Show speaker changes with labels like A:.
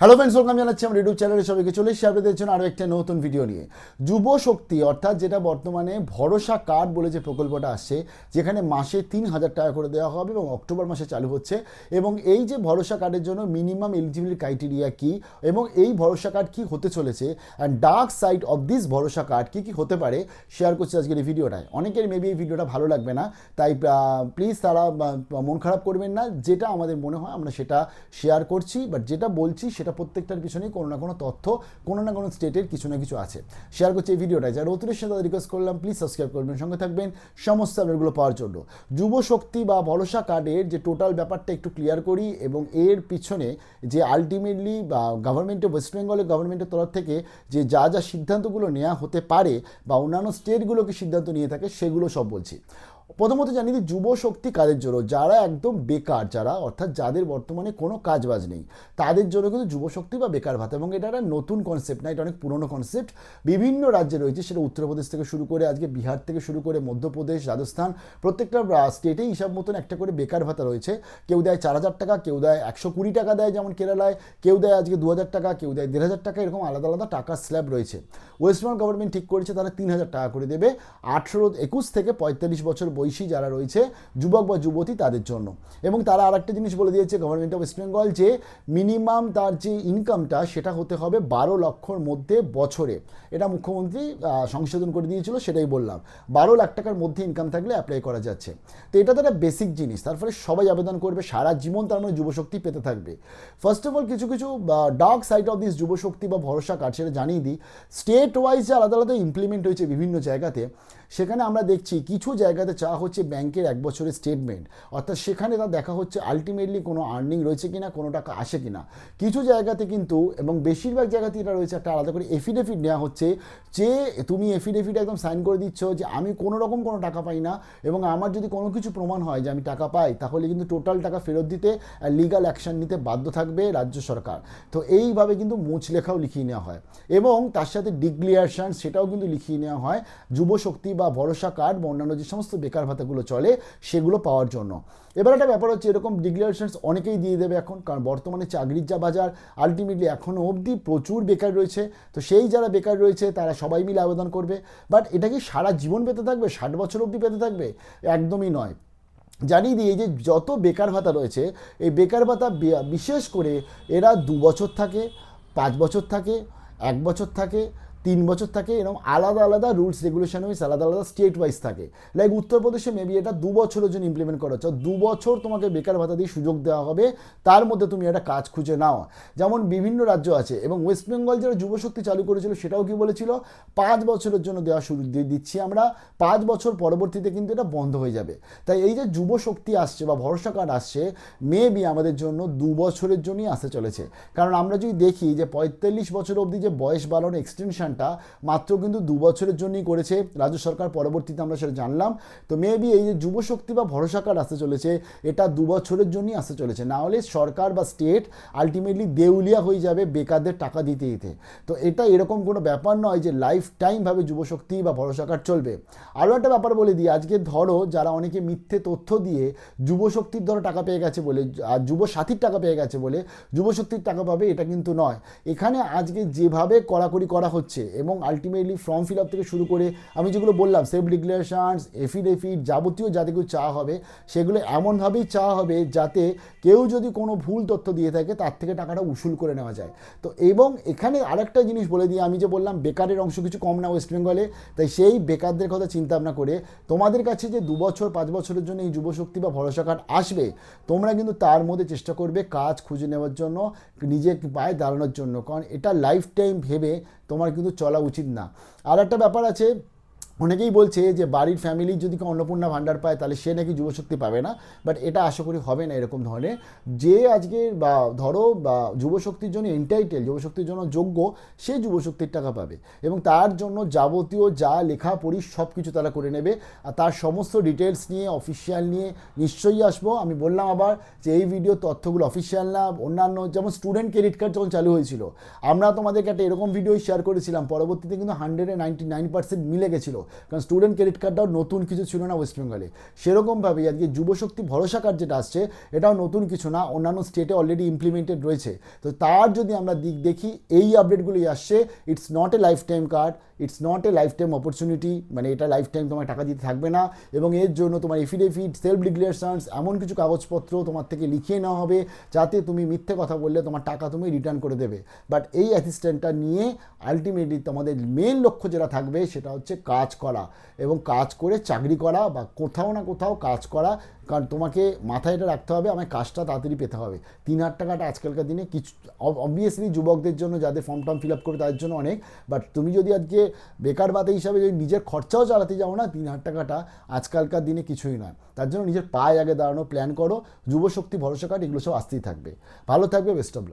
A: Hello friends, welcome জানাচ্ছি আমার YouTube চ্যানেলে সবাইকে। চলে এসেছি আপনাদের জন্য আরও একটা নতুন ভিডিও নিয়ে। যুব শক্তি অর্থাৎ যেটা বর্তমানে ভরসা কার্ড বলে যে প্রকল্পটা আসছে, যেখানে মাসে 3,000 টাকা করে দেওয়া হবে এবং অক্টোবর মাসে চালু হচ্ছে। এবং এই যে ভরসা কার্ডের জন্য মিনিমাম এলিজিবিলিটি ক্রাইটেরিয়া কী এবং এই ভরসা কার্ড কী হতে চলেছে and dark side of this ভরসা কার্ড কী কী হতে পারে শেয়ার করছি আজকের এই ভিডিওটায়। অনেকের মেবি এই ভিডিওটা ভালো লাগবে না, তাই প্লিজ তারা মন খারাপ করবেন না। যেটা আমাদের মনে হয় আমরা সেটা শেয়ার করছি, বাট যেটা বলছি সেটা প্রত্যেকটার পিছনেই কোনো না কোনো তথ্য, কোনো না কোনো স্টেটের কিছু না কিছু আছে। শেয়ার করছি এই ভিডিওটায়। যারা নতুন সাথে রিকোয়েস্ট করলাম প্লিজ সাবস্ক্রাইব করবেন, সঙ্গে থাকবেন সমস্ত আপডেটগুলো পাওয়ার জন্য। যুব শক্তি বা ভরসা কার্ডের যে টোটাল ব্যাপারটা একটু ক্লিয়ার করি এবং এর পিছনে যে আলটিমেটলি বা গভর্নমেন্টের ওয়েস্ট বেঙ্গলের গভর্নমেন্টের তরফ থেকে যে যা যা সিদ্ধান্তগুলো নেওয়া হতে পারে বা অন্যান্য স্টেটগুলোকে সিদ্ধান্ত নিয়ে থাকে সেগুলো সব বলছি। প্রথমত জানি যে যুব শক্তি কাদের জন্য, যারা একদম বেকার, যারা অর্থাৎ যাদের বর্তমানে কোনো কাজ বাজ নেই, তাদের জন্য কিন্তু যুব শক্তি বা বেকার ভাতা। এবং এটা একটা নতুন কনসেপ্ট না, এটা অনেক পুরনো কনসেপ্ট। বিভিন্ন রাজ্যে রয়েছে, সেটা উত্তরপ্রদেশ থেকে শুরু করে আজকে বিহার থেকে শুরু করে মধ্যপ্রদেশ, রাজস্থান, প্রত্যেকটা স্টেটেই হিসাব মতন একটা করে বেকার ভাতা রয়েছে। কেউ দেয় 4,000 টাকা, কেউ দেয় 120 টাকা দেয় যেমন কেরালায়, কেউ দেয় আজকে 2,000 টাকা, কেউ দেয় 1,500 টাকা, এরকম আলাদা আলাদা টাকার স্ল্যাব রয়েছে। ওয়েস্ট বেঙ্গল গভর্নমেন্ট ঠিক করেছে তারা 3,000 টাকা করে দেবে 21 থেকে 45 বছর বয়সী যারা রয়েছে যুবক বা যুবতী তাদের জন্য। এবং তারা আর একটা জিনিস বলে দিয়েছে গভর্নমেন্ট অফ ওয়েস্ট বেঙ্গল, যে মিনিমাম তার যে ইনকামটা সেটা হতে হবে 12 লক্ষর মধ্যে বছরে। এটা মুখ্যমন্ত্রী সংশোধন করে দিয়েছিল, সেটাই বললাম। 12 লাখ টাকার মধ্যে ইনকাম থাকলে অ্যাপ্লাই করা যাচ্ছে। তো এটা তো একটা বেসিক জিনিস, তারপরে সবাই আবেদন করবে, সারা জীবন তার মানে যুবশক্তি পেতে থাকবে। ফার্স্ট অফ অল কিছু কিছু ডার্ক সাইড অফ দিস যুবশক্তি বা ভরসা কার্ড সেটা জানিয়ে দিই। স্টেট ওয়াইজ যে আলাদা আলাদা ইমপ্লিমেন্ট হয়েছে বিভিন্ন জায়গাতে, সেখানে আমরা দেখছি কিছু জায়গাতে চাওয়া হচ্ছে ব্যাংকের 1 বছরের স্টেটমেন্ট, অর্থাৎ সেখানে তা দেখা হচ্ছে আলটিমেটলি কোনো আর্নিং রয়েছে কিনা, কোনো টাকা আসে কিনা। কিছু জায়গাতে কিন্তু, এবং বেশিরভাগ জায়গাতে এটা রয়েছে, একটা আলাদা করে এফিডেভিট নেওয়া হচ্ছে, যে তুমি এফিডেভিট একদম সাইন করে দিচ্ছ যে আমি কোনো রকম কোনো টাকা পাই না, এবং আমার যদি কোনো কিছু প্রমাণ হয় যে আমি টাকা পাই, তাহলে কিন্তু টোটাল টাকা ফেরত দিতে লিগাল অ্যাকশন নিতে বাধ্য থাকবে রাজ্য সরকার। তো এইভাবে কিন্তু মুচলেখাও লিখিয়ে নেওয়া হয় এবং তার সাথে ডিক্লিয়ারেশন সেটাও কিন্তু লিখিয়ে নেওয়া হয় যুবশক্তি বা ভরসা কার্ড বা অন্যান্য যে সমস্ত বেকার ভাতাগুলো চলে সেগুলো পাওয়ার জন্য। এবার একটা ব্যাপার হচ্ছে, এরকম ডিক্লারেশনস অনেকেই দিয়ে দেবে এখন, কারণ বর্তমানে চাকরির যা বাজার, আলটিমেটলি এখনও অবধি প্রচুর বেকার রয়েছে। তো সেই যারা বেকার রয়েছে তারা সবাই মিলে আবেদন করবে। বাট এটা কি সারা জীবন পেতে থাকবে, 60 বছর অবধি পেতে থাকবে? একদমই নয়। জানিয়ে দিই, এই যে যত বেকার ভাতা রয়েছে, এই বেকার ভাতা বিশেষ করে এরা 2 বছর থাকে, 5 বছর থাকে, 1 বছর থাকে, 3 বছর থাকে, এরকম আলাদা আলাদা রুলস রেগুলেশন ওয়াইজ আলাদা আলাদা স্টেট ওয়াইজ থাকে। লাইক উত্তরপ্রদেশে মেবি এটা 2 বছরের জন্য ইমপ্লিমেন্ট করা হচ্ছে। 2 বছর তোমাকে বেকার ভাতা দিয়ে সুযোগ দেওয়া হবে, তার মধ্যে তুমি একটা কাজ খুঁজে নাও। যেমন বিভিন্ন রাজ্য আছে, এবং ওয়েস্ট বেঙ্গল যারা যুবশক্তি চালু করেছিল সেটাও কি বলেছিল, 5 বছরের জন্য দেওয়া শুরু দিচ্ছি আমরা, 5 বছর পরবর্তীতে কিন্তু এটা বন্ধ হয়ে যাবে। তাই এই যে যুবশক্তি আসছে বা ভরসা কার্ড আসছে, মেবি আমাদের জন্য 2 বছরের জন্যই আসতে চলেছে। কারণ আমরা যদি দেখি যে 45 বছর অবধি যে বয়স বাড়ানো এক্সটেনশন মাত্র কিন্তু 2 বছরের জন্যই করেছে রাজ্য সরকার, পরবর্তীতে আমরা সেটা জানলাম। তো মেবি এই যে যুবশক্তি বা ভরসা কার্ড আসতে চলেছে, এটা 2 বছরের জন্যই আসতে চলেছে, না হলে সরকার বা স্টেট আলটিমেটলি দেউলিয়া হয়ে যাবে বেকারদের টাকা দিতে দিতে। তো এটা এরকম কোনো ব্যাপার নয় যে লাইফ টাইমভাবে যুবশক্তি বা ভরসা কার্ড চলবে। আরও একটা ব্যাপার বলে দিই, আজকে ধরো যারা অনেকে মিথ্যে তথ্য দিয়ে যুবশক্তির ধরো টাকা পেয়ে গেছে বলে, আর যুবসাথীর টাকা পেয়ে গেছে বলে যুবশক্তির টাকা পাবে, এটা কিন্তু নয়। এখানে আজকে যেভাবে কড়াকড়ি করা হচ্ছে এবং আলটিমেটলি ফর্ম ফিল আপ থেকে শুরু করে আমি যেগুলো বললাম, সেলফ ডিক্লারেশনস, এফিডেভিট, যাবতীয় যাতে কেউ চাওয়া হবে, সেগুলো এমনভাবেই চাওয়া হবে যাতে কেউ যদি কোনো ভুল তথ্য দিয়ে থাকে তার থেকে টাকাটা উসুল করে নেওয়া যায়। তো এবং এখানে আরেকটা জিনিস বলে দিই, আমি যে বললাম বেকারের অংশ কিছু কম না ওয়েস্ট বেঙ্গলে, তাই সেই বেকারদের কথা চিন্তা ভাবনা করে তোমাদের কাছে যে 2 বছর 5 বছরের জন্য এই যুবশক্তি বা ভরসা কার্ড আসবে, তোমরা কিন্তু তার মধ্যে চেষ্টা করবে কাজ খুঁজে নেওয়ার জন্য, নিজের পায়ে দাঁড়ানোর জন্য, কারণ এটা লাইফ টাইম ভেবে তোমার কিন্তু চলা উচিত না। আর একটা ব্যাপার আছে, অনেকেই বলছে যে বাড়ির ফ্যামিলি যদি কেউ অন্নপূর্ণা ভাণ্ডার পায় তাহলে সে নাকি যুবশক্তি পাবে না, বাট এটা আশা করি হবে না এরকম ধরনের। যে আজকে বা ধরো বা যুবশক্তির জন্য এন্টাইটেল, যুবশক্তির জন্য যোগ্য, সে যুবশক্তির টাকা পাবে এবং তার জন্য যাবতীয় যা লেখা পড়ি সব কিছু তারা করে নেবে। আর তার সমস্ত ডিটেলস নিয়ে অফিসিয়াল নিয়ে নিশ্চয়ই আসবো। আমি বললাম আবার যে এই ভিডিও তথ্যগুলো অফিসিয়াল না, অন্যান্য যেমন স্টুডেন্ট ক্রেডিট কার্ড যখন চালু হয়েছিল আমরা তোমাদেরকে একটা এরকম ভিডিও শেয়ার করেছিলাম, পরবর্তীতে কিন্তু 199% মিলে গেছিলো। কারণ স্টুডেন্ট ক্রেডিট কার্ডটাও নতুন কিছু ছিল না ওয়েস্ট বেঙ্গলে। সেরকমভাবেই আজকে যুবশক্তি ভরসা কার্ড যেটা আসছে এটাও নতুন কিছু না, অন্যান্য স্টেটে অলরেডি ইমপ্লিমেন্টেড রয়েছে। তো তার যদি আমরা দিক দেখি এই আপডেটগুলোই আসছে। It's not a life time card, it's not a life time opportunity, মানে এটা লাইফ টাইম তোমার টাকা দিতে থাকবে না, এবং এর জন্য তোমার এফিডেভিট, সেলফ ডিক্লারেশনস, এমন কিছু কাগজপত্র তোমার থেকে লিখিয়ে নেওয়া হবে যাতে তুমি মিথ্যে কথা বললে তোমার টাকা তুমি রিটার্ন করে দেবে। বাট এই অ্যাসিস্ট্যান্টটা নিয়ে আলটিমেটলি তোমাদের মেন লক্ষ্য যেটা থাকবে সেটা হচ্ছে কাজ করা, এবং কাজ করে চাকরি করা বা কোথাও না কোথাও কাজ করা। কারণ তোমাকে মাথায় এটা রাখতে হবে আমায় কাজটা তাড়াতাড়ি পেতে হবে। 3,000 টাকাটা আজকালকার দিনে কিছু অবভিয়াসলি যুবকদের জন্য, যাদের ফর্ম টর্ম ফিল আপ করে তাদের জন্য অনেক, বাট তুমি যদি আজকে বেকার ভাতা হিসাবে যদি নিজের খরচাও চালাতে যাও না, 3,000 টাকাটা আজকালকার দিনে কিছুই নয়। তার জন্য নিজের পায়ে আগে দাঁড়ানো প্ল্যান করো। যুবশক্তি ভরসা কার্ড এগুলো সব আসতেই থাকবে। ভালো থাকবে, বেস্ট অফ লাক।